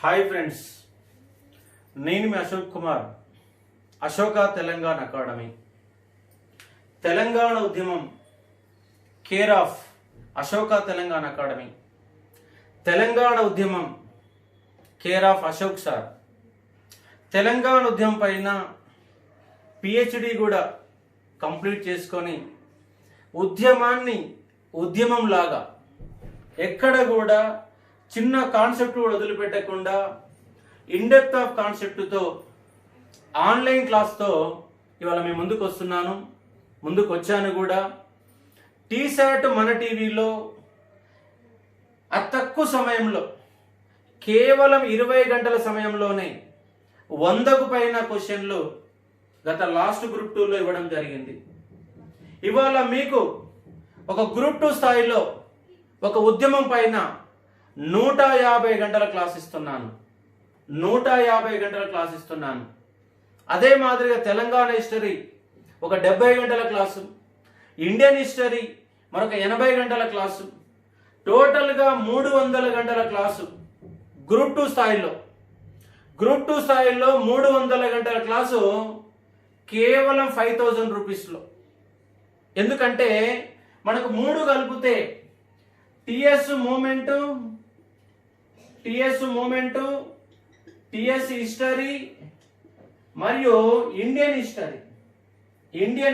Hi friends, నేను మీ Ashok Kumar. Ashoka Telangana academy Telangana ఉద్యమం care of Ashoka Telangana academy. Telangana ఉద్యమం కేర్ ఆఫ్ అశోక్ సార్. తెలంగాణ ఉద్యమం పైన పిహెచ్డి కూడా కంప్లీట్ చేసుకొని ఉద్యమాన్ని ఉద్యమంలాగా ఎక్కడ కూడా చిన్న కాన్సెప్ట్ కూడా వదిలిపెట్టకుండా ఇన్డెప్త్ ఆఫ్ కాన్సెప్ట్తో ఆన్లైన్ క్లాస్తో ఇవాళ మీ ముందుకు వస్తున్నాను. ముందుకు వచ్చాను కూడా. టీశాట్ మన టీవీలో అతి తక్కువ సమయంలో కేవలం 20 గంటల సమయంలోనే 100కు పైన క్వశ్చన్లు గత లాస్ట్ గ్రూప్ 2లో ఇవ్వడం జరిగింది. ఇవాళ మీకు ఒక గ్రూప్ 2 స్థాయిలో ఒక ఉద్యమం పైన 150 గంటల క్లాస్ ఇస్తున్నాను. 150 గంటల క్లాస్ ఇస్తున్నాను. అదే మాదిరిగా తెలంగాణ హిస్టరీ ఒక 70 గంటల క్లాసు, ఇండియన్ హిస్టరీ మరొక 80 గంటల క్లాసు, టోటల్గా 300 గంటల క్లాసు గ్రూప్ 2 స్థాయిలో. గ్రూప్ 2 స్థాయిలో 300 గంటల క్లాసు కేవలం 5000 రూపీస్లో. ఎందుకంటే మనకు 3 కలిపితే టిఎస్ మూమెంటు, టిఎస్ హిస్టరీ మరియు ఇండియన్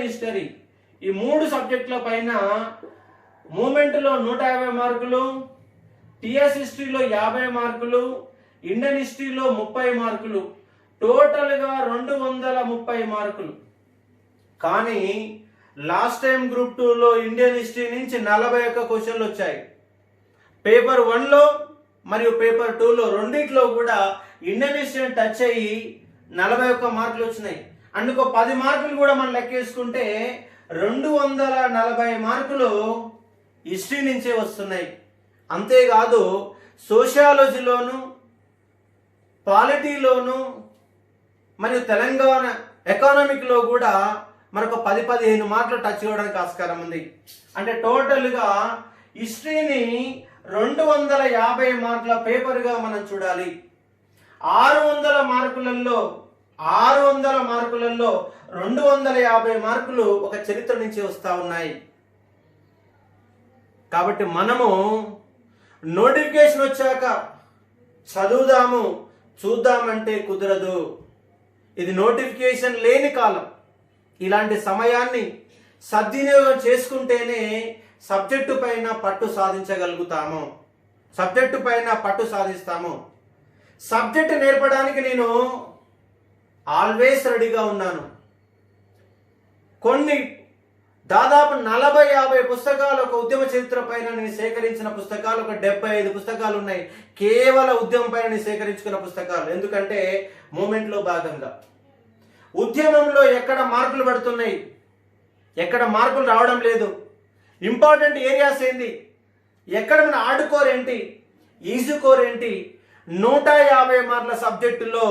హిస్టరీ ఈ 3 సబ్జెక్టుల పైన మూమెంట్లో 150 మార్కులు, టిఎస్ హిస్టరీలో 50 మార్కులు, ఇండియన్ హిస్టరీలో 30 మార్కులు, టోటల్గా 230 మార్కులు. కానీ లాస్ట్ టైం గ్రూప్ 2లో ఇండియన్ హిస్టరీ నుంచి 41 క్వశ్చన్లు వచ్చాయి. పేపర్ 1లో మరియు పేపర్ 2లో రెండిట్లో కూడా ఇండియన్ హిస్టరీ టచ్ అయ్యి 41 మార్కులు వచ్చినాయి. అందుకో 10 మార్కులు కూడా మనం లెక్కేసుకుంటే 240 మార్కులు హిస్టరీ నుంచే వస్తున్నాయి. అంతేకాదు సోషియాలజీలోను, పాలిటీలోను మరియు తెలంగాణ ఎకానమిక్లో కూడా మనకు 10-15 మార్కులు టచ్ చేయడానికి ఆస్కారం ఉంది. అంటే టోటల్గా హిస్టరీని 250 మార్కుల పేపర్గా మనం చూడాలి. 600 మార్కులలో 250 మార్కులు ఒక చరిత్ర నుంచి వస్తూ ఉన్నాయి. కాబట్టి మనము నోటిఫికేషన్ వచ్చాక చదువుదాము చూద్దామంటే కుదరదు. ఇది నోటిఫికేషన్ లేని కాలం. ఇలాంటి సమయాన్ని సద్వినియోగం చేసుకుంటేనే సబ్జెక్టు పైన పట్టు సాధించగలుగుతాము, సబ్జెక్టు పైన పట్టు సాధిస్తాము. సబ్జెక్టు నేర్పడానికి నేను ఆల్వేస్ రెడీగా ఉన్నాను. కొన్ని దాదాపు 40-50 పుస్తకాలు, ఒక ఉద్యమ చరిత్ర పైన నేను సేకరించిన పుస్తకాలు ఒక 75 పుస్తకాలు ఉన్నాయి. కేవలం ఉద్యమం పైన నేను సేకరించుకున్న పుస్తకాలు. ఎందుకంటే మూమెంట్లో భాగంగా ఉద్యమంలో ఎక్కడ మార్కులు పడుతున్నాయి, ఎక్కడ మార్కులు రావడం లేదు, ఇంపార్టెంట్ ఏరియాస్ ఏంటి, ఎక్కడ మన హార్డ్ కోర్ ఏంటి, ఈజీ కోర్ ఏంటి, 150 మార్కుల సబ్జెక్టులో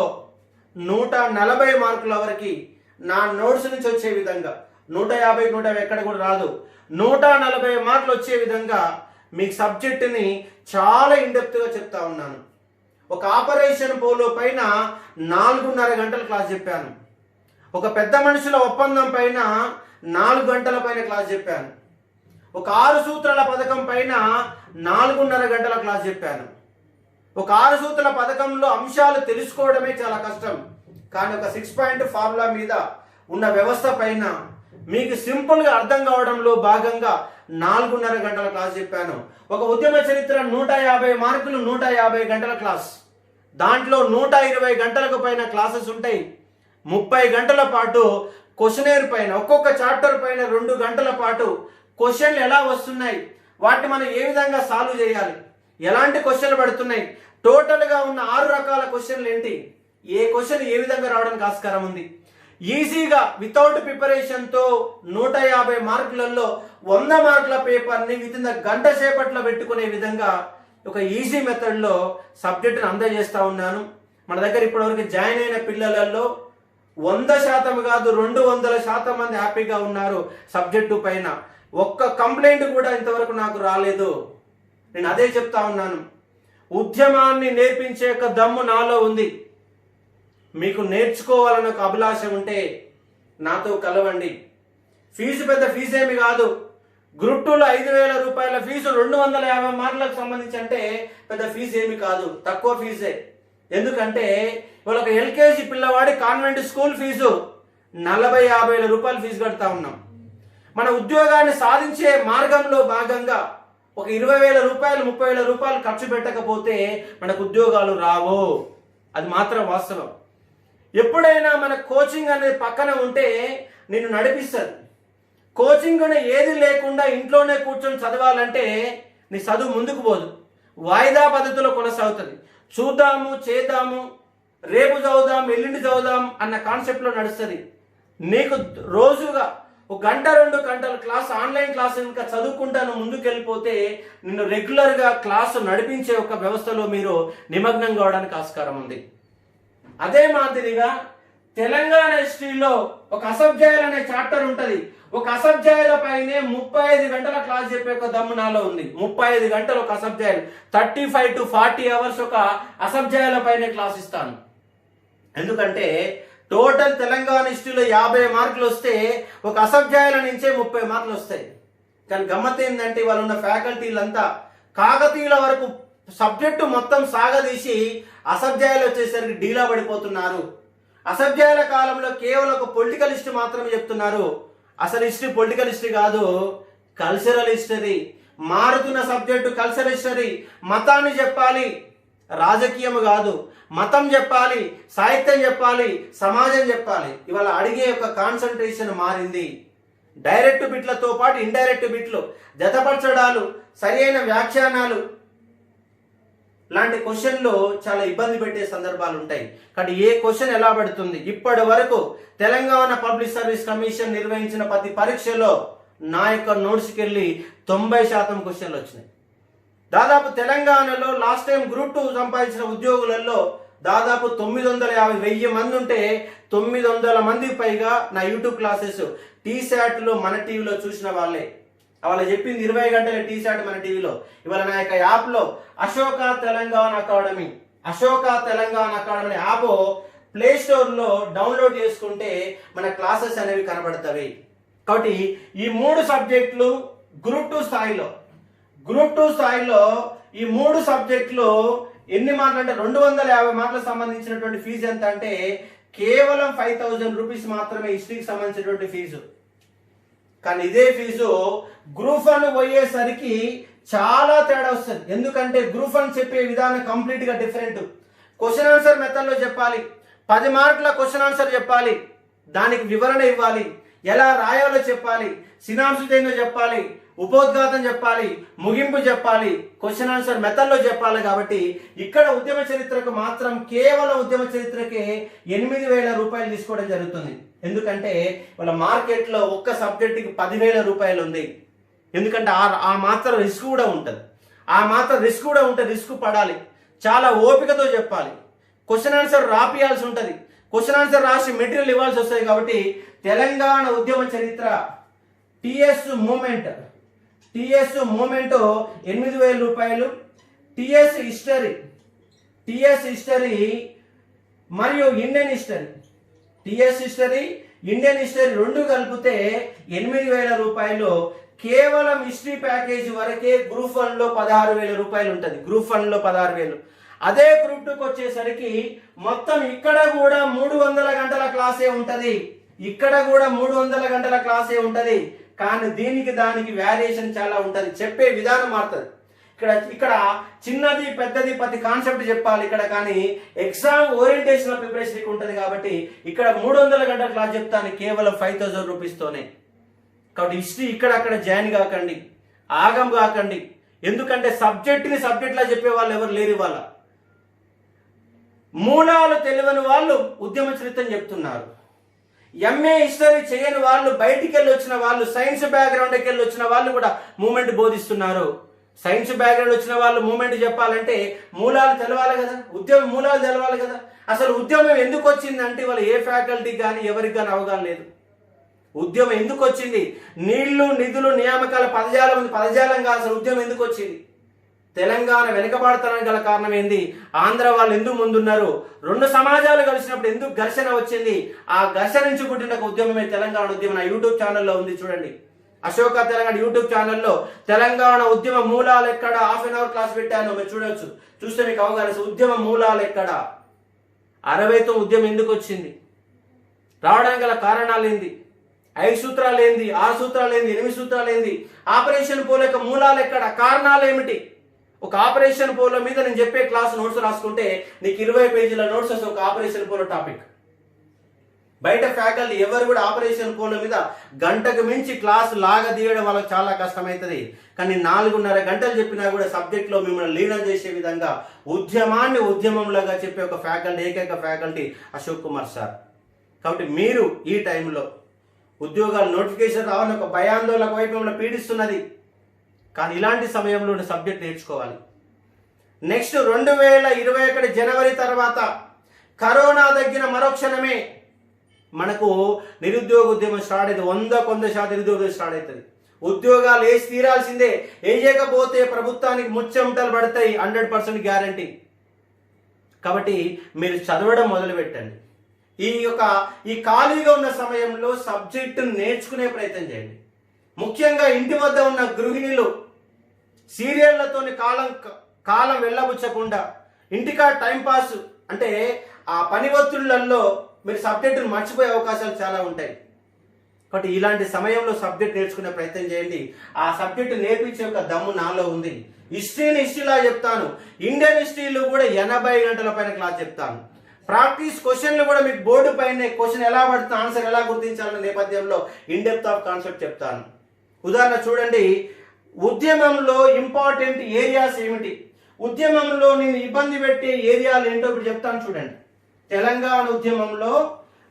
140 మార్కుల వరకు నా నోట్స్ నుంచి వచ్చే విధంగా, 150 ఎక్కడ కూడా రాదు, 140 మార్కులు వచ్చే విధంగా మీకు సబ్జెక్టుని చాలా ఇండెప్త్గా చెప్తా ఉన్నాను. ఒక ఆపరేషన్ పోలో పైన 4.5 గంటల క్లాస్ చెప్పాను. ఒక పెద్ద మనుషుల ఒప్పందం పైన 4 గంటల పైన క్లాస్ చెప్పాను. ఒక 6 సూత్రాల పథకం పైన 4.5 గంటల క్లాస్ చెప్పాను. ఒక 6 సూత్రాల పథకంలో అంశాలు తెలుసుకోవడమే చాలా కష్టం. కానీ ఒక 6 పాయింట్ ఫార్ములా మీద ఉన్న వ్యవస్థ పైన మీకు సింపుల్గా అర్థం కావడంలో భాగంగా 4.5 గంటల క్లాస్ చెప్పాను. ఒక ఉద్యమ చరిత్ర 150 మార్కులు, 150 గంటల క్లాస్. దాంట్లో 120 గంటలకు పైన క్లాసెస్ ఉంటాయి. 30 గంటల పాటు క్వశ్చనేర్ పైన, ఒక్కొక్క చాప్టర్ పైన 2 గంటల పాటు క్వశ్చన్లు ఎలా వస్తున్నాయి, వాటిని మనం ఏ విధంగా సాల్వ్ చేయాలి, ఎలాంటి క్వశ్చన్లు పడుతున్నాయి, టోటల్గా ఉన్న 6 రకాల క్వశ్చన్లు ఏంటి, ఏ క్వశ్చన్ ఏ విధంగా రావడానికి ఆస్కారం ఉంది, ఈజీగా వితౌట్ ప్రిపరేషన్తో 150 మార్కులలో 100 మార్కుల పేపర్ని వితిన్ గంట సేపట్లో పెట్టుకునే విధంగా ఒక ఈజీ మెథడ్లో సబ్జెక్టును అందజేస్తూ ఉన్నాను. మన దగ్గర ఇప్పటివరకు జాయిన్ అయిన పిల్లలలో 100% కాదు 200% మంది హ్యాపీగా ఉన్నారు సబ్జెక్టు పైన. ఒక్క కంప్లైంట్ కూడా ఇంతవరకు నాకు రాలేదు. నేను అదే చెప్తా ఉన్నాను. ఉద్యమాన్ని నేర్పించే యొక్క దమ్ము నాలో ఉంది. మీకు నేర్చుకోవాలన్న ఒక అభిలాష ఉంటే నాతో కలవండి. ఫీజు పెద్ద ఫీజు ఏమి కాదు. గ్రూప్ 2లో 5,000 రూపాయల ఫీజు 250 మార్కులకు సంబంధించి అంటే పెద్ద ఫీజు ఏమి కాదు, తక్కువ ఫీజే. ఎందుకంటే ఇవాళ ఒక ఎల్కేజీ పిల్లవాడి కాన్వెంట్ స్కూల్ ఫీజు 40-50 రూపాయల ఫీజు కడతా ఉన్నాం. మన ఉద్యోగాన్ని సాధించే మార్గంలో భాగంగా ఒక 20,000 రూపాయలు 30,000 రూపాయలు ఖర్చు పెట్టకపోతే మనకు ఉద్యోగాలు రావు. అది మాత్రం వాస్తవం. ఎప్పుడైనా మన కోచింగ్ అనేది పక్కన ఉంటే నిన్ను నడిపిస్తుంది. కోచింగ్ ఏది లేకుండా ఇంట్లోనే కూర్చొని చదవాలంటే నీ చదువు ముందుకు పోదు, వాయిదా పద్ధతిలో కొనసాగుతుంది. చూద్దాము, చేద్దాము, రేపు చదువుదాం, ఎల్లుండి చదువుదాం అన్న కాన్సెప్ట్లో నడుస్తుంది. నీకు రోజుగా 1 గంట 2 గంటల క్లాస్ ఆన్లైన్ క్లాస్ ఇంకా చదువుకుంటాను ముందుకు వెళ్ళిపోతే నిన్ను రెగ్యులర్గా క్లాసు నడిపించే ఒక వ్యవస్థలో మీరు నిమగ్నం కావడానికి ఆస్కారం ఉంది. అదే మాదిరిగా తెలంగాణ హిస్టరీలో ఒక అసబ్జాయిల్ అనే చాప్టర్ ఉంటుంది. ఒక అసబ్జాయిల పైనే 35 గంటల క్లాస్ చెప్పే ఒక దమ్ము నాలో ఉంది. 35 గంటలు ఒక అసబ్జాయిల్, 35 to 40 అవర్స్ ఒక అసబ్జాయిల పైనే క్లాస్ ఇస్తాను. ఎందుకంటే టోటల్ తెలంగాణ హిస్టరీలో 50 మార్కులు వస్తే ఒక అసబ్జాయిల నుంచే 30 మార్కులు వస్తాయి. కానీ గమ్మత్ ఏంటంటే వాళ్ళు ఉన్న ఫ్యాకల్టీలంతా కాకతీయుల వరకు సబ్జెక్టు మొత్తం సాగదీసి అసబ్జాయిలు వచ్చేసరికి డీలా పడిపోతున్నారు. అసబ్జాయిల కాలంలో కేవలం ఒక పొలిటికల్ హిస్టరీ మాత్రమే చెప్తున్నారు. అసలు హిస్టరీ పొలిటికల్ హిస్టరీ కాదు, కల్చరల్ హిస్టరీ. మారుతున్న సబ్జెక్టు కల్చరల్ హిస్టరీ. మతాన్ని చెప్పాలి, రాజకీయం కాదు. మతం చెప్పాలి, సాహిత్యం చెప్పాలి, సమాజం చెప్పాలి. ఇవాళ అడిగే యొక్క కాన్సన్ట్రేషన్ మారింది. డైరెక్ట్ బిట్లతో పాటు ఇండైరెక్ట్ బిట్లు, జతపరచడాలు, సరైన వ్యాఖ్యానాలు లాంటి క్వశ్చన్లు చాలా ఇబ్బంది పెట్టే సందర్భాలు ఉంటాయి. కానీ ఏ క్వశ్చన్ ఎలా పడుతుంది? ఇప్పటి వరకు తెలంగాణ పబ్లిక్ సర్వీస్ కమిషన్ నిర్వహించిన ప్రతి పరీక్షలో నా యొక్క నోట్స్కి వెళ్ళి 90% క్వశ్చన్లు వచ్చినాయి. దాదాపు తెలంగాణలో లాస్ట్ టైం గ్రూప్ 2 సంపాదించిన ఉద్యోగులలో దాదాపు 950,000 మంది ఉంటే 900 మందికి పైగా నా యూట్యూబ్ క్లాసెస్ టీశాట్లో మన టీవీలో చూసిన వాళ్ళే. వాళ్ళు చెప్పింది 20 గంటల టీశాట్ మన టీవీలో. ఇవాళ నా యొక్క యాప్లో Ashoka Telangana academy app play స్టోర్లో డౌన్లోడ్ చేసుకుంటే మన క్లాసెస్ అనేవి కనబడతాయి. కాబట్టి ఈ 3 సబ్జెక్టులు గ్రూప్ 2 స్థాయిలో ఈ 3 సబ్జెక్టులు ఎన్ని మార్కులు అంటే 250 మార్కులకు సంబంధించినటువంటి ఫీజు ఎంత అంటే కేవలం 5,000 రూపీస్ మాత్రమే హిస్టరీకి సంబంధించినటువంటి ఫీజు. కానీ ఇదే ఫీజు గ్రూప్ 1 పోయేసరికి చాలా తేడా వస్తుంది. ఎందుకంటే గ్రూప్ 1 చెప్పే విధానం కంప్లీట్ గా డిఫరెంట్. క్వశ్చన్ ఆన్సర్ మెథడ్ లో చెప్పాలి, 10 మార్కుల క్వశ్చన్ ఆన్సర్ చెప్పాలి, దానికి వివరణ ఇవ్వాలి, ఎలా రాయాలో చెప్పాలి, సినాప్సిస్ ఏందో చెప్పాలి, ఉపోద్ఘాతం చెప్పాలి, ముగింపు చెప్పాలి, క్వశ్చన్ ఆన్సర్ మెథడ్ లో చెప్పాలి. కాబట్టి ఇక్కడ ఉద్యమ చరిత్రకు మాత్రం కేవలం ఉద్యమ చరిత్రకే 8,000 రూపాయలు తీసుకోవడం జరుగుతుంది. ఎందుకంటే వాళ్ళ మార్కెట్ లో ఒక్క సబ్జెక్టుకి 10,000 రూపాయలు ఉంది. ఎందుకంటే ఆ మాత్రం రిస్క్ కూడా ఉంటుంది. రిస్క్ పడాలి, చాలా ఓపికతో చెప్పాలి, క్వశ్చన్ ఆన్సర్ రాపియాల్సి ఉంటుంది, క్వశ్చన్ ఆన్సర్ రాసి మెటీరియల్ ఇవ్వాల్సి వస్తుంది. కాబట్టి తెలంగాణ ఉద్యమ చరిత్ర టిఎస్ మూమెంట్ 8,000 రూపాయలు, టిఎస్ హిస్టరీ మరియు ఇండియన్ హిస్టరీ 2 కలిపితే 8,000 రూపాయలు. కేవలం హిస్టరీ ప్యాకేజ్ వరకే గ్రూప్ 1లో 16,000 రూపాయలు ఉంటుంది. గ్రూప్ 1లో 16,000. అదే గ్రూప్ 2కి వచ్చేసరికి మొత్తం ఇక్కడ కూడా 300 గంటల క్లాసే ఉంటది. కానీ దీనికి దానికి వేరియేషన్ చాలా ఉంటది, చెప్పే విధానం మారుతుంది. ఇక్కడ చిన్నది పెద్దది ప్రతి కాన్సెప్ట్ చెప్పాలి ఇక్కడ. కానీ ఎగ్జామ్ ఓరియంటేషన్ ప్రిపరేషన్ ఉంటుంది. కాబట్టి ఇక్కడ 300 గంటల క్లాస్ చెప్తాను కేవలం 5,000 రూపీస్తోనే. కాబట్టి హిస్టరీ ఇక్కడక్కడ జాయిన్ కాకండి, ఆగం కాకండి. ఎందుకంటే సబ్జెక్ట్లా చెప్పే వాళ్ళు ఎవరు లేరు. ఇవాళ మూలాలు తెలియని వాళ్ళు ఉద్యమ చరిత్రను చెప్తున్నారు. ఎంఏ హిస్టరీ చేయని వాళ్ళు, బయటికి వెళ్ళి వచ్చిన వాళ్ళు, సైన్స్ బ్యాక్గ్రౌండ్కి వెళ్ళి వచ్చిన వాళ్ళు కూడా మూమెంట్ బోధిస్తున్నారు. సైన్స్ బ్యాక్గ్రౌండ్ వచ్చిన వాళ్ళు మూమెంట్ చెప్పాలంటే మూలాలు తెలవాలి కదా, ఉద్యమ మూలాలు తెలవాలి కదా. అసలు ఉద్యమం ఎందుకు వచ్చిందంటే ఇవాళ ఏ ఫ్యాకల్టీకి కానీ ఎవరికి కానీ అవగాహన లేదు. ఉద్యమం ఎందుకు వచ్చింది? నీళ్లు, నిధులు, నియామకాల పదజాలం కాదు. అసలు ఉద్యమం ఎందుకు వచ్చింది? తెలంగాణ వెనుకబడతానికి గల కారణం ఏంది, ఆంధ్ర వాళ్ళు ఎందుకు ముందున్నారు, రెండు సమాజాలు కలిసినప్పుడు ఎందుకు ఘర్షణ వచ్చింది, ఆ ఘర్షణ నుంచి పుట్టిన ఒక ఉద్యమమే తెలంగాణ ఉద్యమం. నా యూట్యూబ్ ఛానల్లో ఉంది చూడండి, అశోక తెలంగాణ యూట్యూబ్ ఛానల్లో తెలంగాణ ఉద్యమ మూలాలు ఎక్కడ హాఫ్ అన్ అవర్ క్లాస్ పెట్టాను, మీరు చూడొచ్చు. చూస్తే మీకు అవగాహన, ఉద్యమ మూలాలు ఎక్కడ, 69 ఉద్యమం ఎందుకు వచ్చింది, రావడానికి గల కారణాలు ఏంది, 5 సూత్రాలు ఏంది, 6 సూత్రాలు ఏంది, 8 సూత్రాలు ఏంది, ఆపరేషన్ పోలో యొక్క మూలాలు ఎక్కడ, కారణాలు ఏమిటి. ఒక ఆపరేషన్ పోలో మీద నేను చెప్పే క్లాస్ నోట్స్ రాసుకుంటే నీకు 20 పేజీల నోట్స్ వస్తాయి ఒక ఆపరేషన్ పోలో టాపిక్. బయట ఫ్యాకల్టీ ఎవరు కూడా ఆపరేషన్ పోలో మీద గంటకు మించి క్లాస్ లాగా తీయడం వాళ్ళకి చాలా కష్టమవుతుంది. కానీ 4.5 గంటలు చెప్పినా కూడా సబ్జెక్ట్లో మిమ్మల్ని లీనం చేసే విధంగా ఉద్యమాన్ని ఉద్యమంలాగా చెప్పే ఒక ఫ్యాకల్టీ, ఏకైక ఫ్యాకల్టీ అశోక్ కుమార్ సార్. కాబట్టి మీరు ఈ టైంలో ఉద్యోగాలు నోటిఫికేషన్ రావాలని ఒక భయాందోళన వైపు మిమ్మల్ని పీడిస్తున్నది. కానీ ఇలాంటి సమయంలో సబ్జెక్ట్ నేర్చుకోవాలి. నెక్స్ట్ 2021 జనవరి తర్వాత కరోనా తగ్గిన మరోక్షణమే మనకు నిరుద్యోగ ఉద్యమం స్టార్ట్ అవుతుంది. 100% నిరుద్యోగం స్టార్ట్ అవుతుంది. ఉద్యోగాలు వేసి తీరాల్సిందే, వేయకపోతే ప్రభుత్వానికి ముచ్చెమటలు పడతాయి, 100% గ్యారంటీ. కాబట్టి మీరు చదవడం మొదలు పెట్టండి. ఈ ఖాళీగా ఉన్న సమయంలో సబ్జెక్టు నేర్చుకునే ప్రయత్నం చేయండి. ముఖ్యంగా ఇంటి వద్ద ఉన్న గృహిణులు సీరియళ్లతోని కాలం వెళ్ళబుచ్చకుండా ఇంటికా టైంపాస్ అంటే ఆ పని ఒత్తిళ్లలో మీరు సబ్జెక్టును మర్చిపోయే అవకాశాలు చాలా ఉంటాయి. కాబట్టి ఇలాంటి సమయంలో సబ్జెక్ట్ నేర్చుకునే ప్రయత్నం చేయండి. ఆ సబ్జెక్టు నేర్పించే ఒక దమ్ము నాలో ఉంది. హిస్టరీలా చెప్తాను, ఇండియన్ హిస్టరీలో కూడా 80 గంటల పైన క్లాస్ చెప్తాను. ప్రాక్టీస్ క్వశ్చన్లు కూడా మీకు బోర్డు పైన క్వశ్చన్ ఎలా పడుతుంది, ఆన్సర్ ఎలా గుర్తించాలనే నేపథ్యంలో ఇన్ డెప్త్ ఆఫ్ కాన్సెప్ట్ చెప్తాను. ఉదాహరణ చూడండి, ఉద్యమంలో ఇంపార్టెంట్ ఏరియాస్ ఏమిటి, ఉద్యమంలో నేను ఇబ్బంది పెట్టే ఏరియాలు ఏంటో ఇప్పుడు చెప్తాను చూడండి. తెలంగాణ ఉద్యమంలో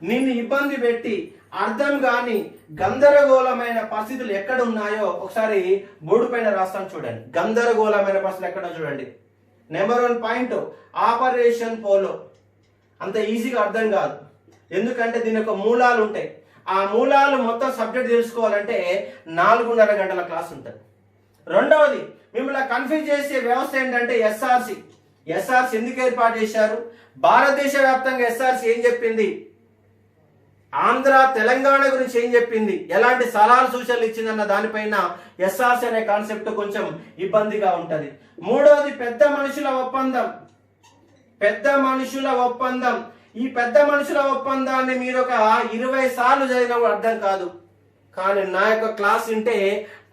నిన్ను ఇబ్బంది పెట్టి అర్థం కాని గందరగోళమైన పరిస్థితులు ఎక్కడ ఉన్నాయో ఒకసారి బోర్డు పైన రాస్తాను చూడండి. గందరగోళమైన పరిస్థితులు ఎక్కడ చూడండి. Number 1 point operation polo. అంత ఈజీగా అర్థం కాదు, ఎందుకంటే దీని యొక్క మూలాలు ఉంటాయి. ఆ మూలాలు మొత్తం సబ్జెక్ట్ తెలుసుకోవాలంటే 4.5 గంటల క్లాస్ ఉంటుంది. రెండవది మిమ్మల్ని కన్ఫ్యూజ్ చేసే వ్యవస్థ ఏంటంటే ఎస్ఆర్సి. ఎందుకు ఏర్పాటు చేశారు, భారతదేశ వ్యాప్తంగా ఎస్ఆర్సి ఏం చెప్పింది, ఆంధ్ర తెలంగాణ గురించి ఏం చెప్పింది, ఎలాంటి సలహాలు సూచనలు ఇచ్చిందన్న దానిపైన ఎస్ఆర్సి అనే కాన్సెప్ట్ కొంచెం ఇబ్బందిగా ఉంటుంది. మూడవది పెద్ద మనుషుల ఒప్పందం. ఈ పెద్ద మనుషుల ఒప్పందాన్ని మీరు ఒక 20 సార్లు చదివినా అర్థం కాదు. కానీ నా యొక్క క్లాస్ వింటే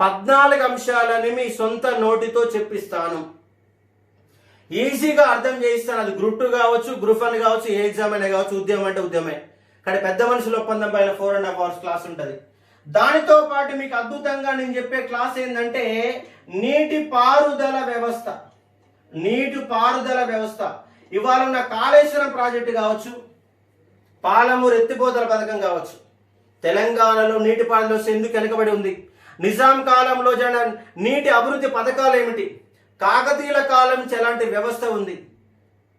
14 అంశాలని మీ సొంత నోటితో చెప్పిస్తాను, ఈజీగా అర్థం చేయిస్తాను. అది గ్రూప్ 2 కావచ్చు, గ్రూప్ 1 కావచ్చు, ఏ ఎగ్జామ్ అయినా కావచ్చు, ఉద్యమం అంటే ఉద్యమే. కానీ పెద్ద మనుషుల ఒప్పందం పైన 4.5 hours క్లాస్ ఉంటుంది. దానితో పాటు మీకు అద్భుతంగా నేను చెప్పే క్లాస్ ఏంటంటే నీటి పారుదల వ్యవస్థ. ఇవాళ ఉన్న కాళేశ్వరం ప్రాజెక్టు కావచ్చు, పాలమూరు ఎత్తిపోతల పథకం కావచ్చు, తెలంగాణలో నీటి పారుదల ఎందుకు వెనుకబడి ఉంది, నిజాం కాలంలో నీటి అభివృద్ధి పథకాలు ఏమిటి, కాకతీయుల కాలం నుంచి ఎలాంటి వ్యవస్థ ఉంది,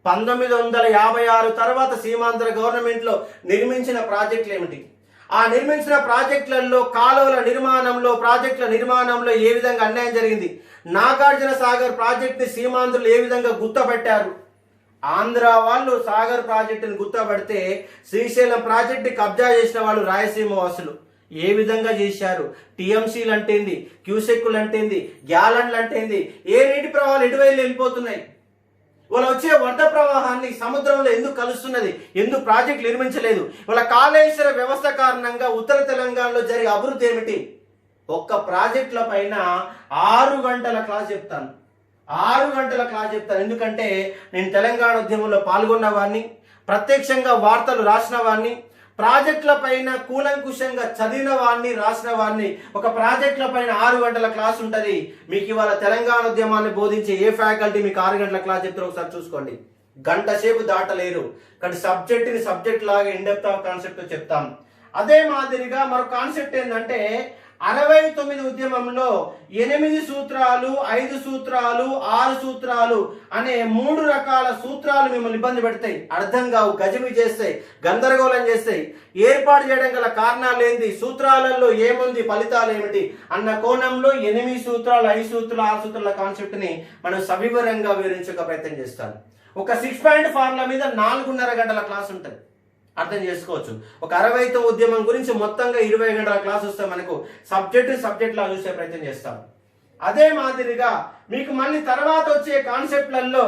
1956 తర్వాత సీమాంధ్ర గవర్నమెంట్లో నిర్మించిన ప్రాజెక్టులు ఏమిటి, ఆ నిర్మించిన ప్రాజెక్టులలో కాలువల నిర్మాణంలో ఏ విధంగా అన్యాయం జరిగింది, నాగార్జున సాగర్ ప్రాజెక్టుని సీమాంధ్రులు ఏ విధంగా గుర్తుపట్టారు, ఆంధ్ర వాళ్ళు సాగర్ ప్రాజెక్టుని గుర్తుపడితే శ్రీశైలం ప్రాజెక్టు కబ్జా చేసిన వాళ్ళు రాయలసీమ వాసులు ఏ విధంగా చేశారు, టీఎంసీలు అంటేంది, క్యూసెక్కులు అంటేంది, గ్యాలన్లు అంటేంది, ఏ నీటి ప్రవాహాలు ఎటువైపు వెళ్ళిపోతున్నాయి, వాళ్ళ వచ్చే వరద ప్రవాహాన్ని సముద్రంలో ఎందుకు కలుస్తున్నది, ఎందుకు ప్రాజెక్టులు నిర్మించలేదు, వాళ్ళ కాళేశ్వర వ్యవస్థ కారణంగా ఉత్తర తెలంగాణలో జరిగే అభివృద్ధి ఏమిటి. ఒక్క ప్రాజెక్టుల పైన 6 గంటల క్లాస్ చెప్తాను. ఎందుకంటే నేను తెలంగాణ ఉద్యమంలో పాల్గొన్న వాడిని, ప్రత్యక్షంగా వార్తలు రాసిన వాడిని, ప్రాజెక్టుల పైన కూలంకుషంగా చదివిన వాడిని, రాసిన వాడిని. ఒక ప్రాజెక్టుల పైన 6 గంటల క్లాస్ ఉంటుంది. మీకు ఇవాళ తెలంగాణ ఉద్యమాన్ని బోధించే ఏ ఫ్యాకల్టీ మీకు 6 గంటల క్లాస్ చెప్తారో ఒకసారి చూసుకోండి. గంట సేపు దాటలేరు. కానీ సబ్జెక్ట్ లాగా ఇన్ డెప్త్ ఆఫ్ కాన్సెప్ట్ చెప్తాం. అదే మాదిరిగా మరో కాన్సెప్ట్ ఏంటంటే 69 ఉద్యమంలో 8 సూత్రాలు, 5 సూత్రాలు, 6 సూత్రాలు అనే 3 రకాల సూత్రాలు మిమ్మల్ని ఇబ్బంది పెడతాయి, అర్థం కావు, గజిబి చేస్తాయి, గందరగోళం చేస్తాయి. ఏర్పాటు చేయడం గల కారణాలు ఏంటి, సూత్రాలలో ఏముంది, ఫలితాలు ఏమిటి అన్న కోణంలో 8 సూత్రాలు, 5 సూత్రాలు, 6 సూత్రాల కాన్సెప్ట్ ని మనం సవివరంగా వివరించే ప్రయత్నం చేస్తాం. ఒక 6 పాయింట్ ఫార్ములా మీద 4.5 గంటల క్లాస్ ఉంటుంది, అర్థం చేసుకోవచ్చు. ఒక 60వ ఉద్యమం గురించి మొత్తంగా 20 గంటల క్లాస్ వస్తే మనకు సబ్జెక్ట్ లా చూసే ప్రయత్నం చేస్తాం. అదే మాదిరిగా మీకు మళ్ళీ తర్వాత వచ్చే కాన్సెప్ట్లలో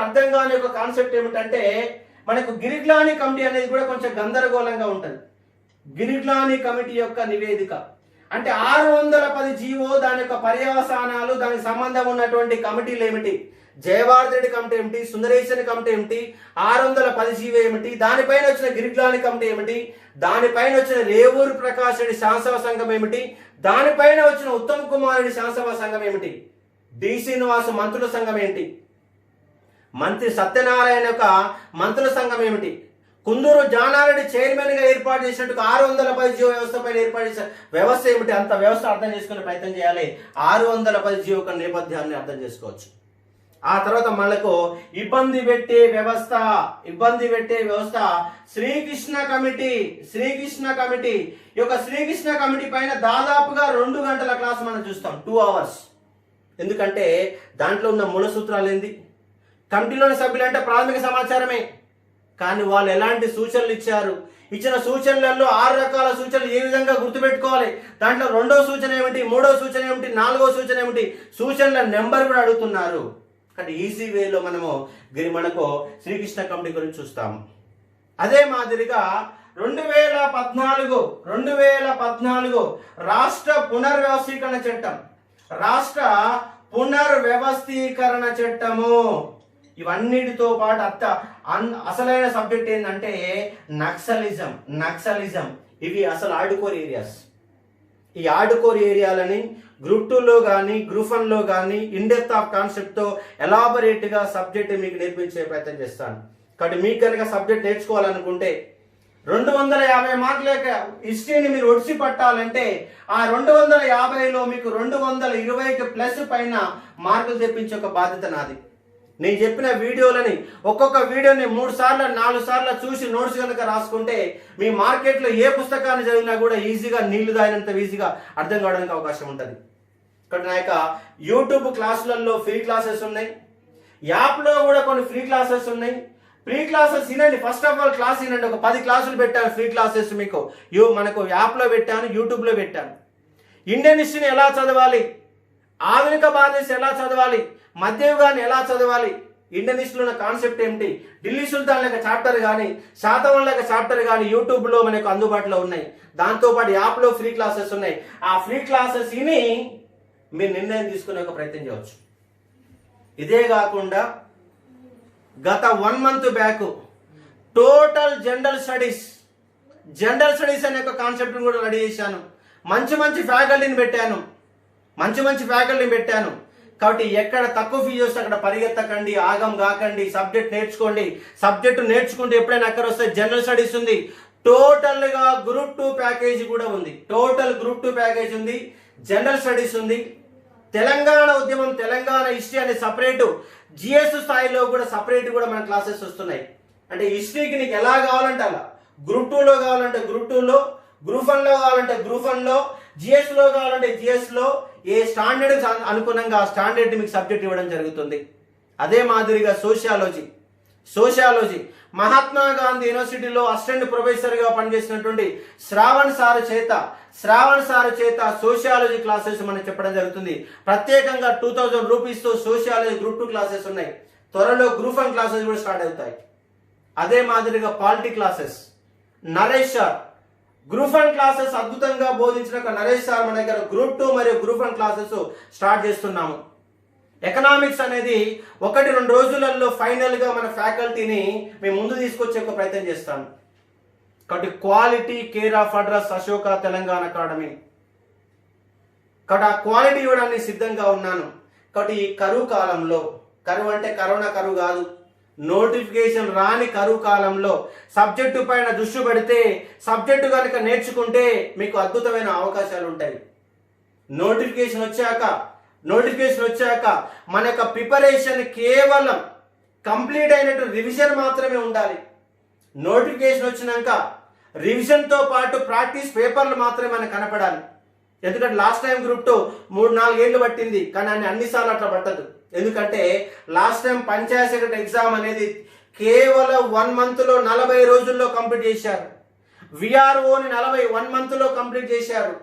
అర్థం కాని ఒక కాన్సెప్ట్ ఏమిటంటే మనకు గిరిగ్లాని కమిటీ అనేది కూడా కొంచెం గందరగోళంగా ఉంటుంది. గిరిగ్లాని కమిటీ యొక్క నివేదిక అంటే 610 జీవో, దాని యొక్క పర్యవసానాలు, దానికి సంబంధం ఉన్నటువంటి కమిటీలు ఏమిటి, జయభారతి రెడ్డి కమిటీ ఏమిటి, సుందరేశ్వరి కమిటీ ఏమిటి, 610 జీవో ఏమిటి, దానిపైన వచ్చిన గిరిగ్లాని కమిటీ ఏమిటి, దానిపైన వచ్చిన రేవూరు ప్రకాష్ రెడ్డి శాసన సంఘం ఏమిటి, దానిపైన వచ్చిన ఉత్తమ్ కుమార్ రెడ్డి శాసన సంఘం ఏమిటి, డి శ్రీనివాస్ మంత్రుల సంఘం ఏంటి, మంత్రి సత్యనారాయణ యొక్క మంత్రుల సంఘం ఏమిటి, కుందూరు జానారెడ్డి చైర్మన్ గా ఏర్పాటు చేసినట్టు 610 జీవో వ్యవస్థ పైన ఏర్పాటు చేసిన వ్యవస్థ ఏమిటి, అంత వ్యవస్థ అర్థం చేసుకునే ప్రయత్నం చేయాలి. 610 జీవో యొక్క నేపథ్యాన్ని అర్థం చేసుకోవచ్చు. ఆ తర్వాత మనకు ఇబ్బంది పెట్టే వ్యవస్థ శ్రీకృష్ణ కమిటీ. ఈ యొక్క శ్రీకృష్ణ కమిటీ పైన దాదాపుగా 2 గంటల క్లాస్ మనం చూస్తాం, 2 hours. ఎందుకంటే దాంట్లో ఉన్న మూల సూత్రాలు ఏంది, కమిటీలోని సభ్యులు అంటే ప్రాథమిక సమాచారమే, కానీ వాళ్ళు ఎలాంటి సూచనలు ఇచ్చిన సూచనలలో 6 రకాల సూచనలు ఏ విధంగా గుర్తుపెట్టుకోవాలి, దాంట్లో 2వ సూచన ఏమిటి, 3వ సూచన ఏమిటి, 4వ సూచన ఏమిటి, సూచనల నెంబర్ కూడా అడుగుతున్నారు. కానీ ఈజీ వేలో మనకు శ్రీకృష్ణ కమిటీ గురించి చూస్తాం. అదే మాదిరిగా 2014 రాష్ట్ర పునర్వ్యవస్థీకరణ చట్టము. ఇవన్నిటితో పాటు అసలైన సబ్జెక్ట్ ఏంటంటే నక్సలిజం. ఇవి అసలు ఆడుకోర్ ఏరియాస్. ఈ ఆడుకోర్ ఏరియాలని గ్రూప్ 2లో కానీ గ్రూప్ 1లో కానీ ఇన్డెప్త్ ఆఫ్ కాన్సెప్ట్తో ఎలాబొరేట్గా సబ్జెక్ట్ మీకు నేర్పించే ప్రయత్నం చేస్తాను. కాబట్టి మీకు కనుక సబ్జెక్ట్ నేర్చుకోవాలనుకుంటే 250 మార్కుల హిస్టరీని మీరు ఒడిసి పట్టాలంటే ఆ 250లో మీకు 220కి ప్లస్ పైన మార్కులు తెప్పించే ఒక బాధ్యత నాది. నేను చెప్పిన వీడియోలని ఒక్కొక్క వీడియోని 3 సార్లు 4 సార్లు చూసి నోట్స్ కనుక రాసుకుంటే మీ మార్కెట్లో ఏ పుస్తకాన్ని చదివినా కూడా ఈజీగా నీళ్లు తాగినంత ఈజీగా అర్థం కావడానికి అవకాశం ఉంటుంది. ఇక్కడ నా యొక్క యూట్యూబ్ క్లాసులలో ఫ్రీ క్లాసెస్ ఉన్నాయి, యాప్లో కూడా కొన్ని ఫ్రీ క్లాసెస్ ఉన్నాయి. ఫ్రీ క్లాసెస్ వినండి, ఫస్ట్ ఆఫ్ ఆల్ క్లాస్ వినండి. ఒక 10 క్లాసులు పెట్టాను ఫ్రీ క్లాసెస్ మీకు మనకు యాప్లో పెట్టాను, యూట్యూబ్లో పెట్టాను. ఇండియన్ హిస్టరీని ఎలా చదవాలి, ఆధునిక భారతదేశం ఎలా చదవాలి, మధ్యయుగాన్ని ఎలా చదవాలి, ఇండియన్ హిస్టరీలో ఉన్న కాన్సెప్ట్ ఏమిటి, ఢిల్లీ సుల్తాన్ లెక్క చాప్టర్ కానీ శాతవాహనుల లెక్క చాప్టర్ కానీ యూట్యూబ్లో మనకు అందుబాటులో ఉన్నాయి. దాంతోపాటు యాప్లో ఫ్రీ క్లాసెస్ ఉన్నాయి. ఆ ఫ్రీ క్లాసెస్ విని మీరు నిర్ణయం తీసుకునే ఒక ప్రయత్నం చేయవచ్చు. ఇదే కాకుండా గత 1 month back total general studies అనే ఒక కాన్సెప్ట్ని కూడా రెడీ చేశాను. మంచి ఫ్యాకల్టీని పెట్టాను. కాబట్టి ఎక్కడ తక్కువ ఫీజు వస్తే అక్కడ పరిగెత్తకండి, ఆగం కాకండి, సబ్జెక్ట్ నేర్చుకోండి. సబ్జెక్టు నేర్చుకుంటే ఎప్పుడైనా అక్కడ వస్తే జనరల్ స్టడీస్ ఉంది, టోటల్గా గ్రూప్ 2 ప్యాకేజీ కూడా ఉంది. జనరల్ స్టడీస్ ఉంది. తెలంగాణ ఉద్యమం, తెలంగాణ హిస్టరీ అనే సపరేటు, జిఎస్ స్థాయిలో కూడా సపరేట్ కూడా మన క్లాసెస్ వస్తున్నాయి. అంటే హిస్టరీకి నీకు ఎలా కావాలంటే అలా, గ్రూప్ 2లో కావాలంటే గ్రూప్ 2లో, గ్రూప్ 1లో కావాలంటే గ్రూప్ 1లో, జిఎస్లో కావాలంటే జిఎస్లో, ఏ స్టాండర్డ్ అనుగుణంగా ఆ స్టాండర్డ్ మీకు సబ్జెక్ట్ ఇవ్వడం జరుగుతుంది. అదే మాదిరిగా సోషియాలజీ మహాత్మా గాంధీ యూనివర్సిటీలో అసిస్టెంట్ ప్రొఫెసర్గా పనిచేసినటువంటి శ్రావణ్ సార్ చేత సోషియాలజీ క్లాసెస్ మనకు చెప్పడం జరుగుతుంది. ప్రత్యేకంగా 2000 రూపీస్తో సోషియాలజీ గ్రూప్ 2 క్లాసెస్ ఉన్నాయి. త్వరలో గ్రూప్ 1 క్లాసెస్ కూడా స్టార్ట్ అవుతాయి. అదే మాదిరిగా polity classes Naresh sir, group 1 classes అద్భుతంగా బోధించిన నరేష్ సార్ మన దగ్గర గ్రూప్ 2 మరియు గ్రూప్ 1 క్లాసెస్ స్టార్ట్ చేస్తున్నాము. ఎకనామిక్స్ అనేది 1-2 రోజులలో ఫైనల్ గా మన ఫ్యాకల్టీని మేము ముందు తీసుకొచ్చే ఒక ప్రయత్నం చేస్తాను. కాబట్టి quality care of address Ashoka Telangana academy. కాబట్టి ఆ క్వాలిటీ ఇవ్వడానికి సిద్ధంగా ఉన్నాను. కాబట్టి ఈ కరువు కాలంలో, కరువు అంటే కరోనా కరువు కాదు, నోటిఫికేషన్ రాని కరువు కాలంలో సబ్జెక్టు పైన దృష్టి పెడితే, సబ్జెక్టు కనుక నేర్చుకుంటే మీకు అద్భుతమైన అవకాశాలు ఉంటాయి. నోటిఫికేషన్ వచ్చాక మన యొక్క ప్రిపరేషన్ కేవలం కంప్లీట్ అయినట్టు రివిజన్ మాత్రమే ఉండాలి. నోటిఫికేషన్ వచ్చినాక రివిజన్తో పాటు ప్రాక్టీస్ పేపర్లు మాత్రమే మనకు కనపడాలి. ఎందుకంటే లాస్ట్ టైం గ్రూప్ 2 3-4 ఏళ్ళు పట్టింది, కానీ అన్నిసార్లు అట్లా పట్టదు. ఎందుకంటే last time Panchayat secretary exam అనేది కేవలం 1 మంత్లో 40 రోజుల్లో కంప్లీట్ చేశారు. విఆర్ఓని 1 మంత్లో కంప్లీట్ చేశారు.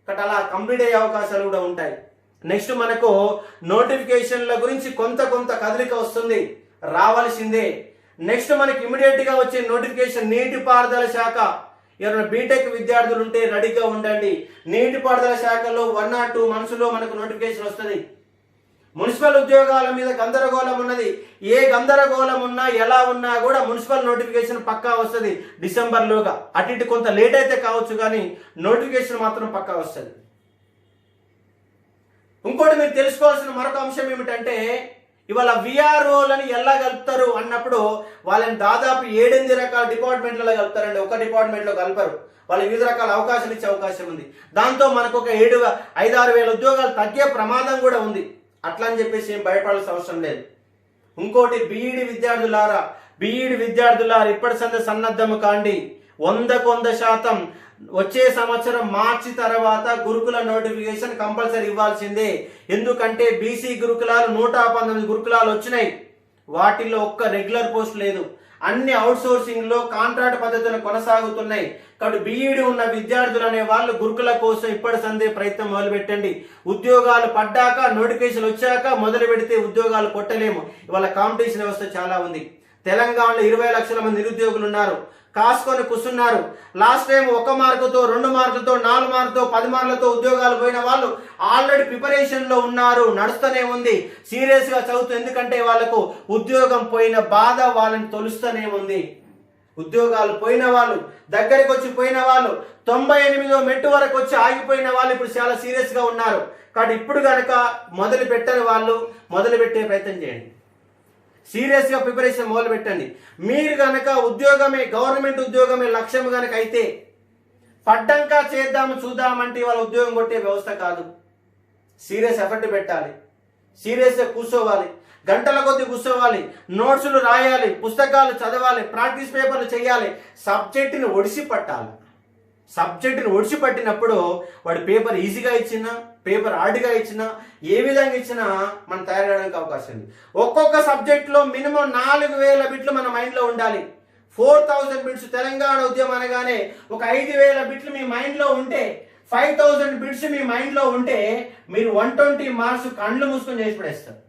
కాబట్టి అలా కంప్లీట్ అయ్యే అవకాశాలు కూడా ఉంటాయి. నెక్స్ట్ మనకు నోటిఫికేషన్ల గురించి కొంత కదలిక వస్తుంది, రావాల్సిందే. నెక్స్ట్ మనకి ఇమీడియట్ గా వచ్చే నోటిఫికేషన్ నీటిపారుదల శాఖ. ఎవరైనా బీటెక్ విద్యార్థులు ఉంటే రెడీగా ఉండండి. నీటిపారుదల శాఖలో 1 or 2 months మనకు నోటిఫికేషన్ వస్తుంది. మున్సిపల్ ఉద్యోగాల మీద గందరగోళం ఉన్నది. ఏ గందరగోళం ఉన్నా ఎలా ఉన్నా కూడా మున్సిపల్ నోటిఫికేషన్ పక్కా వస్తుంది డిసెంబర్లోగా. అటు ఇటు కొంత లేట్ అయితే కావచ్చు, కానీ నోటిఫికేషన్ మాత్రం పక్కా వస్తుంది. ఇంకోటి మీరు తెలుసుకోవాల్సిన మరొక అంశం ఏమిటంటే, ఇవాళ విఆర్ఓలని ఎలా కలుపుతారు అన్నప్పుడు వాళ్ళని దాదాపు 7-8 రకాల డిపార్ట్మెంట్లలో కలుపుతారండి. ఒక డిపార్ట్మెంట్లో కలపరు. వాళ్ళు వివిధ రకాల అవకాశాలు ఇచ్చే అవకాశం ఉంది. దాంతో మనకు ఒక 5-6 వేల ఉద్యోగాలు తగ్గే ప్రమాదం కూడా ఉంది. అట్లా అని చెప్పేసి ఏం భయపడాల్సిన అవసరం లేదు. ఇంకోటి బీఈడి విద్యార్థులారా ఇప్పటి సన్నద్ధము కాండి. 100% వచ్చే సంవత్సరం మార్చి తర్వాత గురుకుల నోటిఫికేషన్ కంపల్సరీ ఇవ్వాల్సిందే. ఎందుకంటే బీసీ గురుకులాలు 119 గురుకులాలు వచ్చినాయి. వాటిల్లో ఒక్క రెగ్యులర్ పోస్ట్ లేదు. అన్ని అవుట్ సోర్సింగ్ లో కాంట్రాక్ట్ పద్ధతులు కొనసాగుతున్నాయి. కాబట్టి బీఈడి ఉన్న విద్యార్థులు అనే వాళ్ళు గురుకుల కోసం ఇప్పటి ప్రయత్నం మొదలు పెట్టండి. ఉద్యోగాలు పడ్డాక, నోటిఫికేషన్ వచ్చాక మొదలు పెడితే ఉద్యోగాలు కొట్టలేము. ఇవాళ కాంపిటీషన్ వ్యవస్థ చాలా ఉంది. తెలంగాణలో 20 లక్షల మంది నిరుద్యోగులు ఉన్నారు. కాసుకొని కూర్చున్నారు. లాస్ట్ టైం 1 మార్కుతో 2 మార్కులతో 4 మార్కులతో 10 మార్కులతో ఉద్యోగాలు పోయిన వాళ్ళు ఆల్రెడీ ప్రిపరేషన్ లో ఉన్నారు. నడుస్తూనే ఉంది. సీరియస్ గా చదువుతూ, ఎందుకంటే వాళ్ళకు ఉద్యోగం పోయిన బాధ వాళ్ళని తొలుస్తూనే ఉంది. ఉద్యోగాలు పోయిన వాళ్ళు, దగ్గరికి వచ్చి పోయిన వాళ్ళు, 98వ మెట్టు వరకు వచ్చి ఆగిపోయిన వాళ్ళు ఇప్పుడు చాలా సీరియస్ గా ఉన్నారు. కాబట్టి ఇప్పుడు కనుక మొదలు పెట్టని వాళ్ళు మొదలు పెట్టే ప్రయత్నం చేయండి. సీరియస్ గా ప్రిపరేషన్ మొదలు పెట్టండి. మీరు కనుక గవర్నమెంట్ ఉద్యోగమే లక్ష్యం కనుక అయితే, పడ్డంక చూద్దామంటే వాళ్ళ ఉద్యోగం కొట్టే వ్యవస్థ కాదు. సీరియస్ ఎఫర్ట్ పెట్టాలి. సీరియస్ గా కూర్చోవాలి. గంటల కొద్ది కూర్చోవాలి. నోట్సులు రాయాలి, పుస్తకాలు చదవాలి, ప్రాక్టీస్ పేపర్లు చేయాలి. సబ్జెక్టుని ఒడిసి పట్టినప్పుడు వాడు పేపర్ ఈజీగా ఇచ్చినా, పేపర్ హార్డ్గా ఇచ్చినా, ఏ విధంగా ఇచ్చినా మనం తయారవడానికి అవకాశం ఉంది. ఒక్కొక్క సబ్జెక్ట్లో మినిమం 4000 బిట్లు మన మైండ్లో ఉండాలి. 4000 బిట్స్. తెలంగాణ ఉద్యమం అనగానే ఒక 5000 బిట్లు మీ మైండ్లో ఉంటే, 5000 బిట్స్ మీ మైండ్లో ఉంటే మీరు 120 మార్క్స్ కళ్ళు మూసుకొని చేసి పడేస్తారు.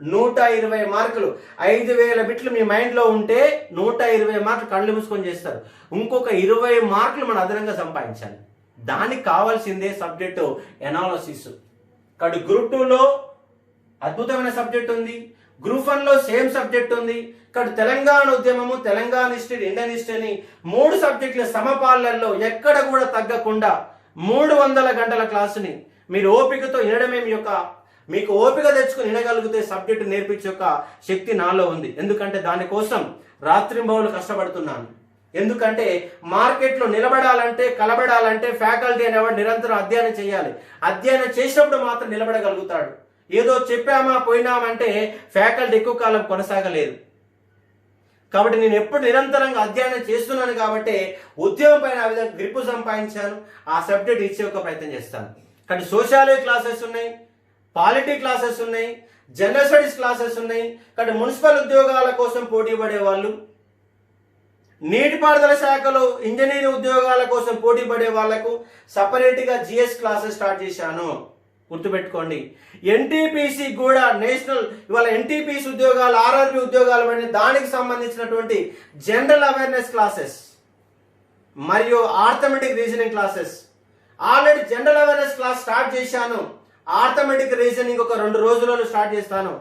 120 మార్కులు. 5000 బిట్లు మీ మైండ్లో ఉంటే 120 మార్కులు కళ్ళు మూసుకొని చేస్తారు. ఇంకొక 20 మార్కులు మనం అదనంగా సంపాదించాలి. దానికి కావాల్సిందే సబ్జెక్టు ఎనాలిసిస్. కాబట్టి గ్రూప్ 2లో అద్భుతమైన సబ్జెక్ట్ ఉంది. గ్రూప్ 1లో సేమ్ సబ్జెక్ట్ ఉంది. ఇక్కడ తెలంగాణ ఉద్యమము, తెలంగాణ హిస్టరీ, ఇండియన్ హిస్టరీ అని 3 సబ్జెక్టుల సమపాలనలో ఎక్కడ కూడా తగ్గకుండా 300 గంటల క్లాసుని మీరు ఓపికతో వినడమే మీకు ఓపిక తెచ్చుకుని వినగలిగితే సబ్జెక్టు నేర్పించే యొక్క శక్తి నాలో ఉంది. ఎందుకంటే దానికోసం రాత్రింబవళ్ళు కష్టపడుతున్నాను. ఎందుకంటే మార్కెట్లో నిలబడాలంటే, కలబడాలంటే ఫ్యాకల్టీ అనేవాడు నిరంతరం అధ్యయనం చేయాలి. అధ్యయనం చేసినప్పుడు మాత్రం నిలబడగలుగుతాడు. ఏదో చెప్పామా పోయినామంటే ఫ్యాకల్టీ ఎక్కువ కాలం కొనసాగలేదు. కాబట్టి నేను ఎప్పుడు నిరంతరంగా అధ్యయనం చేస్తున్నాను కాబట్టి ఉద్యోగం పైన ఆ విధంగా గ్రిప్ సంపాదించాను. ఆ సబ్జెక్ట్ ఇచ్చే ఒక ప్రయత్నం చేస్తాను. కానీ సోషాలజీ క్లాసెస్ ఉన్నాయి, పాలిటీ క్లాసెస్ ఉన్నాయి, జనరల్ స్టడీస్ క్లాసెస్ ఉన్నాయి. కాబట్టి మున్సిపల్ ఉద్యోగాల కోసం పోటీ పడే వాళ్ళు, నీటిపారుదల శాఖలో ఇంజనీరింగ్ ఉద్యోగాల కోసం పోటీ పడే వాళ్లకు సపరేట్గా జిఎస్ క్లాసెస్ స్టార్ట్ చేశాను. గుర్తుపెట్టుకోండి. ఎన్టీపీసీ కూడా నేషనల్ ఇవాళ ఎన్టీపీసీ ఉద్యోగాలు, ఆర్ఆర్బీ ఉద్యోగాలు పడిన దానికి సంబంధించినటువంటి జనరల్ అవేర్నెస్ క్లాసెస్ మరియు arithmetic reasoning classes already general awareness class start చేశాను. ఆర్థమెటిక్ రీజనింగ్ ఒక 2 రోజులలో స్టార్ట్ చేస్తాను.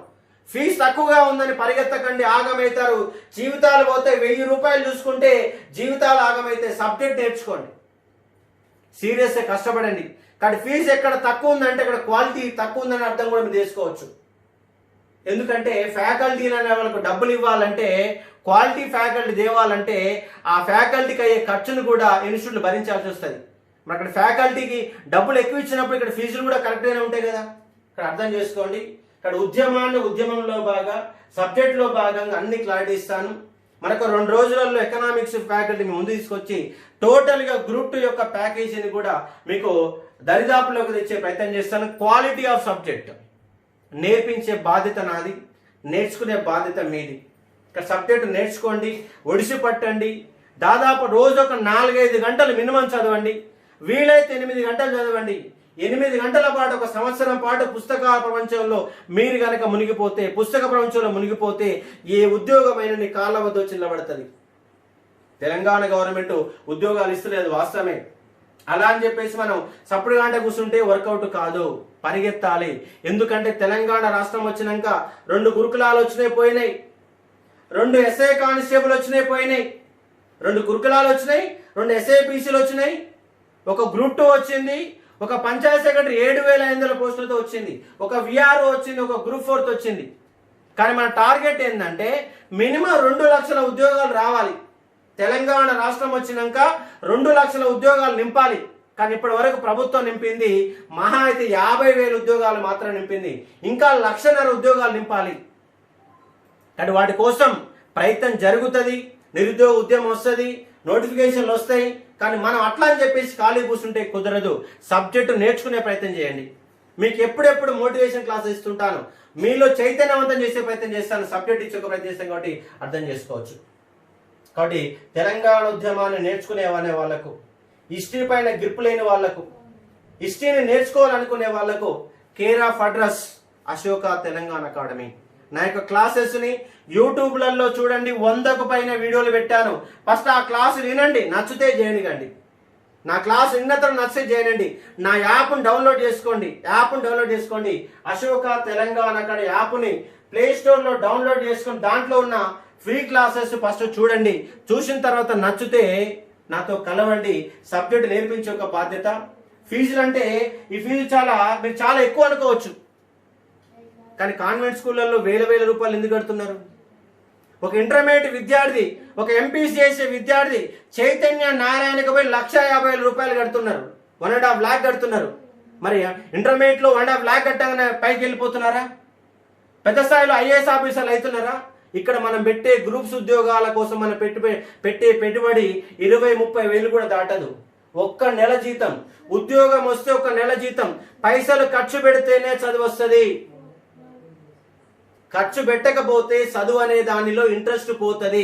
ఫీజు తక్కువగా ఉందని పరిగెత్తకండి, ఆగమవుతారు. జీవితాలు పోతే 1000 రూపాయలు చూసుకుంటే జీవితాలు ఆగమైతే. సబ్జెక్ట్ నేర్చుకోండి, సీరియస్గా కష్టపడండి. కానీ ఫీజు ఎక్కడ తక్కువ ఉందంటే అక్కడ క్వాలిటీ తక్కువ ఉందని అర్థం కూడా మీరు చేసుకోవచ్చు. ఎందుకంటే ఫ్యాకల్టీ అనే వాళ్ళకు డబ్బులు ఇవ్వాలంటే, క్వాలిటీ ఫ్యాకల్టీ తేవాలంటే ఆ ఫ్యాకల్టీకి అయ్యే ఖర్చును కూడా ఇన్స్టిట్యూట్లు భరించాల్సి వస్తుంది. మరి అక్కడ ఫ్యాకల్టీకి డబ్బులు ఎక్కువ ఇచ్చినప్పుడు ఇక్కడ ఫీజులు కూడా కరెక్ట్గానే ఉంటాయి కదా. ఇక్కడ అర్థం చేసుకోండి. ఇక్కడ ఉద్యమంలో బాగా సబ్జెక్ట్లో భాగంగా అన్ని క్లారిటీ ఇస్తాను. మనకు 2 రోజులలో ఎకనామిక్స్ ఫ్యాకల్టీ ముందు తీసుకొచ్చి టోటల్గా గ్రూప్ 2 యొక్క ప్యాకేజీని కూడా మీకు దరిదాపులోకి తెచ్చే ప్రయత్నం చేస్తాను. క్వాలిటీ ఆఫ్ సబ్జెక్ట్ నేర్పించే బాధ్యత నాది, నేర్చుకునే బాధ్యత మీది. ఇక్కడ సబ్జెక్టు నేర్చుకోండి, ఒడిసి పట్టండి. దాదాపు రోజు ఒక 4-5 గంటలు మినిమం చదవండి. వీలైతే 8 గంటలు చదవండి. 8 గంటల పాటు ఒక సంవత్సరం పాటు పుస్తకాల ప్రపంచంలో మీరు కనుక మునిగిపోతే, పుస్తక ప్రపంచంలో మునిగిపోతే ఏ ఉద్యోగమైన నీ కాళ్ళ వద్ద వచ్చి నిలబడుతుంది. తెలంగాణ గవర్నమెంట్ ఉద్యోగాలు ఇస్తలేదు, వాస్తవమే. అలా అని చెప్పేసి మనం సప్పుడు గంట కూర్చుంటే వర్కౌట్ కాదు, పరిగెత్తాలి. ఎందుకంటే తెలంగాణ రాష్ట్రం వచ్చినాక 2 గురుకులాలు పోయినాయి, 2 ఎస్ఐ కానిస్టేబుల్ పోయినాయి, 2 గురుకులాలు వచ్చినాయి, 2 ఎస్ఐపిసిలు వచ్చినాయి, ఒక గ్రూప్ 2 వచ్చింది, ఒక పంచాయత్ సెక్రటరీ 7,500 పోస్టులతో వచ్చింది, ఒక విఆర్ఓ వచ్చింది, ఒక గ్రూప్ 4 వచ్చింది. కానీ మన టార్గెట్ ఏంటంటే మినిమం 2 లక్షల ఉద్యోగాలు రావాలి. తెలంగాణ రాష్ట్రం వచ్చినాక 2 లక్షల ఉద్యోగాలు నింపాలి. కానీ ఇప్పటి వరకు ప్రభుత్వం నింపింది మహా అయితే 50,000 ఉద్యోగాలు మాత్రం నింపింది. ఇంకా 1,50,000 ఉద్యోగాలు నింపాలి. కానీ వాటి కోసం ప్రయత్నం జరుగుతుంది. నిరుద్యోగ ఉద్యమం వస్తుంది, నోటిఫికేషన్లు వస్తాయి. కానీ మనం అట్లా అని చెప్పేసి ఖాళీ కూర్చుంటే కుదరదు. సబ్జెక్టు నేర్చుకునే ప్రయత్నం చేయండి. మీకు ఎప్పుడెప్పుడు మోటివేషన్ క్లాస్ ఇస్తుంటాను, మీలో చైతన్యవంతం చేసే ప్రయత్నం చేస్తాను, సబ్జెక్ట్ ఇచ్చే ప్రయత్నం చేస్తాను. కాబట్టి అర్థం చేసుకోవచ్చు. కాబట్టి తెలంగాణ ఉద్యమాన్ని నేర్చుకునే వాళ్ళకు, హిస్టరీ పైన గ్రిప్ లేని వాళ్లకు, హిస్టరీని నేర్చుకోవాలనుకునే వాళ్లకు care of address Ashoka Telangana academy. నా యొక్క క్లాసెస్ని యూట్యూబ్లలో చూడండి, 100కు పైన వీడియోలు పెట్టాను. ఫస్ట్ ఆ క్లాసు వినండి, నచ్చితే చేయనికండి. నా క్లాస్ విన్నతరం నచ్చితే చేయనండి. నా యాప్ను డౌన్లోడ్ చేసుకోండి. అశోక తెలంగాణ అకాడమీ యాప్ని ప్లే స్టోర్లో డౌన్లోడ్ చేసుకొని దాంట్లో ఉన్న ఫ్రీ క్లాసెస్ ఫస్ట్ చూడండి. చూసిన తర్వాత నచ్చితే నాతో కలవండి. సబ్జెక్ట్ నేర్పించే ఒక బాధ్యత. ఫీజులు అంటే ఈ ఫీజు మీరు చాలా ఎక్కువ అనుకోవచ్చు. కానీ కాన్వెంట్ స్కూళ్ళల్లో వేల రూపాయలు ఎందుకు కడుతున్నారు? ఒక ఇంటర్మీడియట్ విద్యార్థి, ఒక ఎంపీసీ చేసే విద్యార్థి చైతన్య నారాయణకు పోయి 1,50,000 రూపాయలు కడుతున్నారు, 1.5 lakh కడుతున్నారు. మరి ఇంటర్మీడియట్లో 1.5 lakh కట్టగానే పైకి వెళ్ళిపోతున్నారా? పెద్ద స్థాయిలో ఐఏఎస్ ఆఫీసర్లు అవుతున్నారా? ఇక్కడ మనం పెట్టే గ్రూప్స్ ఉద్యోగాల కోసం మనం పెట్టే పెట్టుబడి 20-30 వేలు కూడా దాటదు. ఒక్క నెల జీతం, ఉద్యోగం వస్తే 1 నెల జీతం. పైసలు ఖర్చు పెడితేనే చదువు వస్తుంది. ఖర్చు పెట్టకపోతే చదువు అనే దానిలో ఇంట్రెస్ట్ పోతుంది.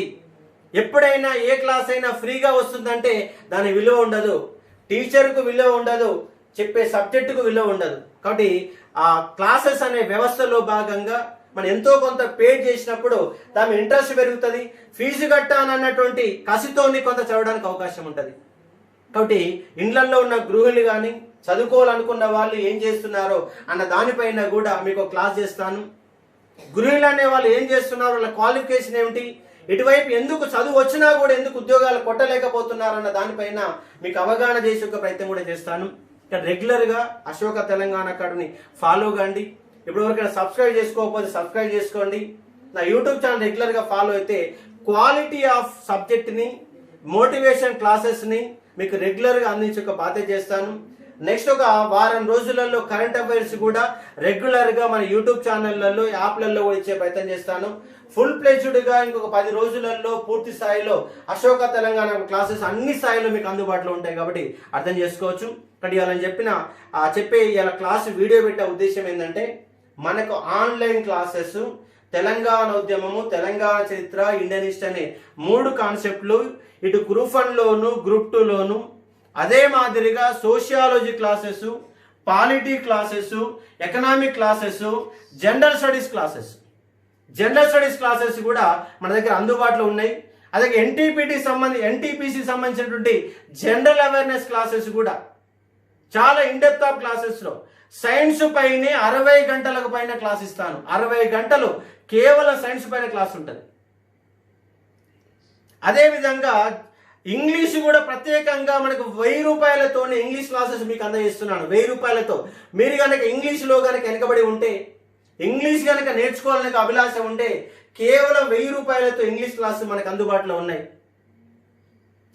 ఎప్పుడైనా ఏ క్లాస్ అయినా ఫ్రీగా వస్తుందంటే దాని విలువ ఉండదు, టీచర్కు విలువ ఉండదు, చెప్పే సబ్జెక్టుకు విలువ ఉండదు. కాబట్టి ఆ క్లాసెస్ అనే వ్యవస్థలో భాగంగా మనం ఎంతో కొంత పే చేసినప్పుడు దాని ఇంట్రెస్ట్ పెరుగుతుంది. ఫీజు కట్టానన్నటువంటి కసితోని కొంత చదవడానికి అవకాశం ఉంటుంది. కాబట్టి ఇండ్లలో ఉన్న గృహిణులు కానీ చదువుకోవాలనుకున్న వాళ్ళు ఏం చేస్తున్నారో అన్న దానిపైన కూడా మీకు క్లాస్ చేస్తాను. గృహిణులు అనే వాళ్ళు ఏం చేస్తున్నారు, వాళ్ళ క్వాలిఫికేషన్ ఏమిటి, ఇటువైపు ఎందుకు చదువు వచ్చినా కూడా ఎందుకు ఉద్యోగాలు కొట్టలేకపోతున్నారు అన్న దానిపైన మీకు అవగాహన చేసే ఒక ప్రయత్నం కూడా చేస్తాను. ఇక్కడ రెగ్యులర్గా అశోక తెలంగాణ అకాడమీని ఫాలో కండి. ఇప్పటివరకు సబ్స్క్రైబ్ చేసుకోకపోతే సబ్స్క్రైబ్ చేసుకోండి. నా యూట్యూబ్ ఛానల్ రెగ్యులర్గా ఫాలో అయితే క్వాలిటీ ఆఫ్ సబ్జెక్ట్ని, మోటివేషన్ క్లాసెస్ని మీకు రెగ్యులర్గా అందించే ఒక బాధ్యత చేస్తాను. నెక్స్ట్ ఒక వారం రోజులలో కరెంట్ అఫైర్స్ కూడా రెగ్యులర్గా మన యూట్యూబ్ ఛానళ్లలో, యాప్లలో ఇచ్చే ప్రయత్నం చేస్తాను. ఫుల్ ప్లేజ్డ్గా ఇంకొక 10 రోజులలో పూర్తి స్థాయిలో అశోక తెలంగాణ క్లాసెస్ అన్ని స్థాయిలో మీకు అందుబాటులో ఉంటాయి. కాబట్టి అర్థం చేసుకోవచ్చు. ఇక్కడ ఇవాళ చెప్పే ఇలా క్లాస్ వీడియో పెట్టే ఉద్దేశం ఏంటంటే, మనకు ఆన్లైన్ క్లాసెస్ తెలంగాణ ఉద్యమము, తెలంగాణ చరిత్ర, ఇండియన్ హిస్టరీ అనే 3 కాన్సెప్ట్లు ఇటు గ్రూప్ 1లోను, గ్రూప్ 2లోను, అదే మాదిరిగా sociology classes, polity classes, economic classes, general studies classes కూడా మన దగ్గర అందుబాటులో ఉన్నాయి. అలాగే ఎన్టీపీసీ సంబంధించినటువంటి జనరల్ అవేర్నెస్ క్లాసెస్ కూడా చాలా ఇన్డెప్త్ ఆఫ్ క్లాసెస్లో సైన్స్ పైనే 60 గంటలకు పైన క్లాస్ ఇస్తాను. 60 గంటలు కేవలం సైన్స్ పైన క్లాస్ ఉంటుంది. అదేవిధంగా ఇంగ్లీష్ కూడా ప్రత్యేకంగా మనకు 1000 రూపాయలతోనే ఇంగ్లీష్ క్లాసెస్ మీకు అందజేస్తున్నాను. 1000 రూపాయలతో మీరు కనుక ఇంగ్లీష్లో కనుక వెనకబడి ఉంటే ఇంగ్లీష్ కనుక నేర్చుకోవాలనే అభిలాష ఉంటే కేవలం 1000 రూపాయలతో ఇంగ్లీష్ క్లాసు మనకు అందుబాటులో ఉన్నాయి.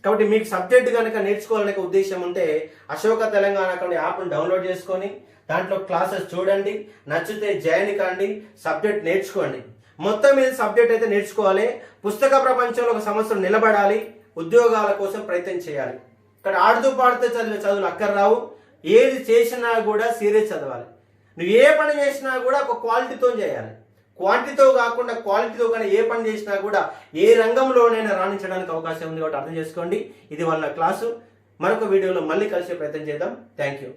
కాబట్టి మీకు సబ్జెక్ట్ కనుక నేర్చుకోవాలనే ఉద్దేశం ఉంటే అశోక తెలంగాణ అకౌంట్ యాప్ను డౌన్లోడ్ చేసుకొని దాంట్లో క్లాసెస్ చూడండి, నచ్చితే జాయిన్ కండి, సబ్జెక్ట్ నేర్చుకోండి. మొత్తం మీద సబ్జెక్ట్ అయితే నేర్చుకోవాలి. పుస్తక ప్రపంచంలో ఒక సంవత్సరం నిలబడాలి, ఉద్యోగాల కోసం ప్రయత్నం చేయాలి. ఇక్కడ ఆడుతూ పాడుతూ చదివే చదువులు అక్కర్రావు. ఏది చేసినా కూడా సీరియస్ చదవాలి. నువ్వు ఏ పని చేసినా కూడా ఒక క్వాలిటీతో చేయాలి. క్వాంటిటీతో కాకుండా క్వాలిటీతో కానీ ఏ పని చేసినా కూడా ఏ రంగంలోనైనా రాణించడానికి అవకాశం ఉంది. కాబట్టి అర్థం చేసుకోండి. ఇది వాళ్ళ క్లాసు. మరొక వీడియోలో మళ్ళీ కలిసే ప్రయత్నం చేద్దాం. Thank you.